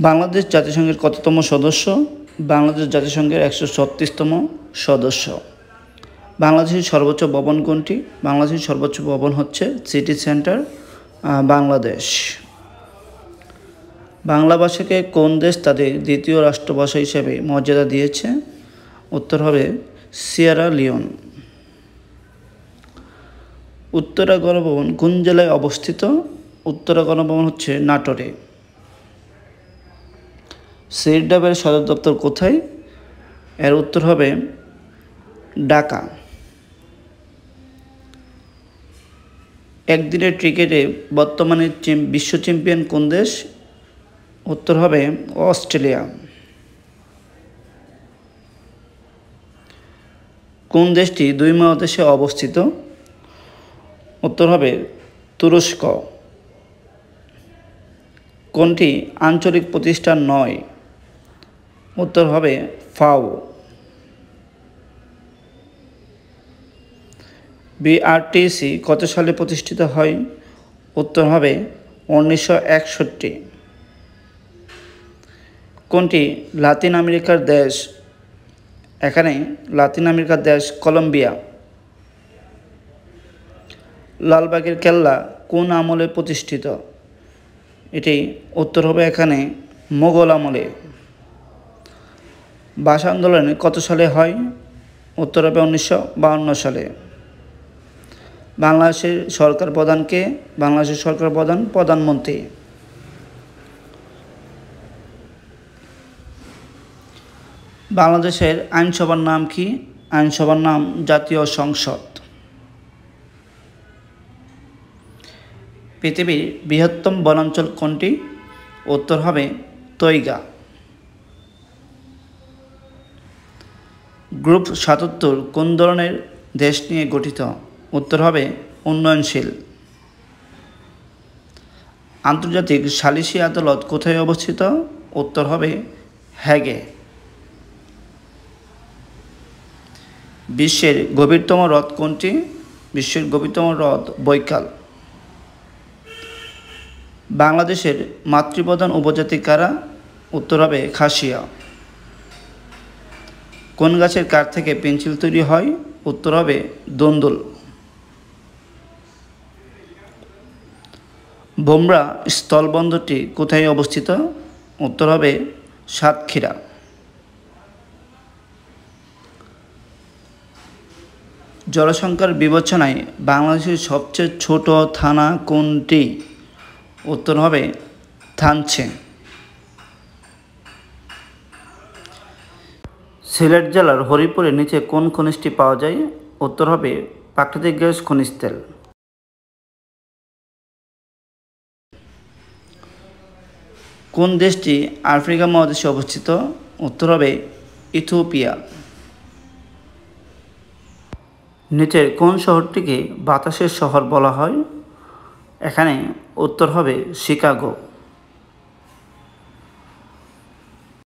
বাংলাদেশ জাতিসংঘের কততম সদস্য? বাংলাদেশ জাতিসংঘের 136তম সদস্য। বাংলাদেশের সর্বোচ্চ ভবন কোনটি? বাংলাদেশের সর্বোচ্চ ভবন হচ্ছে সিটি সেন্টার বাংলাদেশ। বাংলা ভাষাকে কোন দেশ তাদের দ্বিতীয় রাষ্ট্রভাষা হিসেবে মর্যাদা দিয়েছে? উত্তর হবে সিয়েরা লিওন। উত্তরা গণভবন কোন জেলায় অবস্থিত? উত্তরা গণভবন হচ্ছে নাটোরে। সিরডাবের সদর দপ্তর কোথায়? এর উত্তর হবে ঢাকা। একদিনের ক্রিকেটে বর্তমানে বিশ্ব চ্যাম্পিয়ন কোন দেশ? উত্তর হবে অস্ট্রেলিয়া। কোন দেশটি দুই মহাদেশে অবস্থিত? উত্তর হবে তুরস্ক। কোনটি আঞ্চলিক প্রতিষ্ঠান নয়? উত্তর হবে ফাও। বিআরটিসি কত সালে প্রতিষ্ঠিত হয়? উত্তর হবে 1961। কোনটি লাতিন আমেরিকার দেশ? এখানে লাতিন আমেরিকার দেশ কলম্বিয়া। লালবাগের কেল্লা কোন আমলে প্রতিষ্ঠিত? এটি উত্তর হবে এখানে মোগল আমলে। ভাষা আন্দোলন কত সালে হয়? উত্তর হবে 1952 সালে। বাংলাদেশের সরকার প্রধানকে? বাংলাদেশের সরকার প্রধান প্রধানমন্ত্রী। বাংলাদেশের আইনসভার নাম কি? আইনসভার নাম জাতীয় সংসদ। পৃথিবীর বৃহত্তম বনাঞ্চল কোনটি? উত্তর হবে তৈগা। গ্রুপ 77 কোন ধরনের দেশ নিয়ে গঠিত? উত্তর হবে উন্নয়নশীল। আন্তর্জাতিক সালিসি আদালত কোথায় অবস্থিত? উত্তর হবে হেগে। বিশ্বের গভীরতম হ্রদ কোনটি? বিশ্বের গভীরতম হ্রদ বৈকাল। বাংলাদেশের মাতৃপ্রধান উপজাতি কারা? উত্তর হবে খাসিয়া। কোন গাছের কাঠ থেকে পেন্সিল তৈরি হয়? উত্তর হবে দন্দুল। ভোমরা স্থলবন্দরটি কোথায় অবস্থিত? উত্তর হবে সাতক্ষীরা। জনসংখ্যার বিবেচনায় বাংলাদেশের সবচেয়ে ছোট থানা কোনটি? উত্তর হবে থানচি। সিলেট জেলার হরিপুরের নিচে কোন খনিজটি পাওয়া যায়? উত্তর হবে প্রাকৃতিক গ্যাস খনিজ তেল। কোন দেশটি আফ্রিকা মহাদেশে অবস্থিত? উত্তর হবে ইথিওপিয়া। নিচের কোন শহরটিকে বাতাসের শহর বলা হয়? এখানে উত্তর হবে শিকাগো।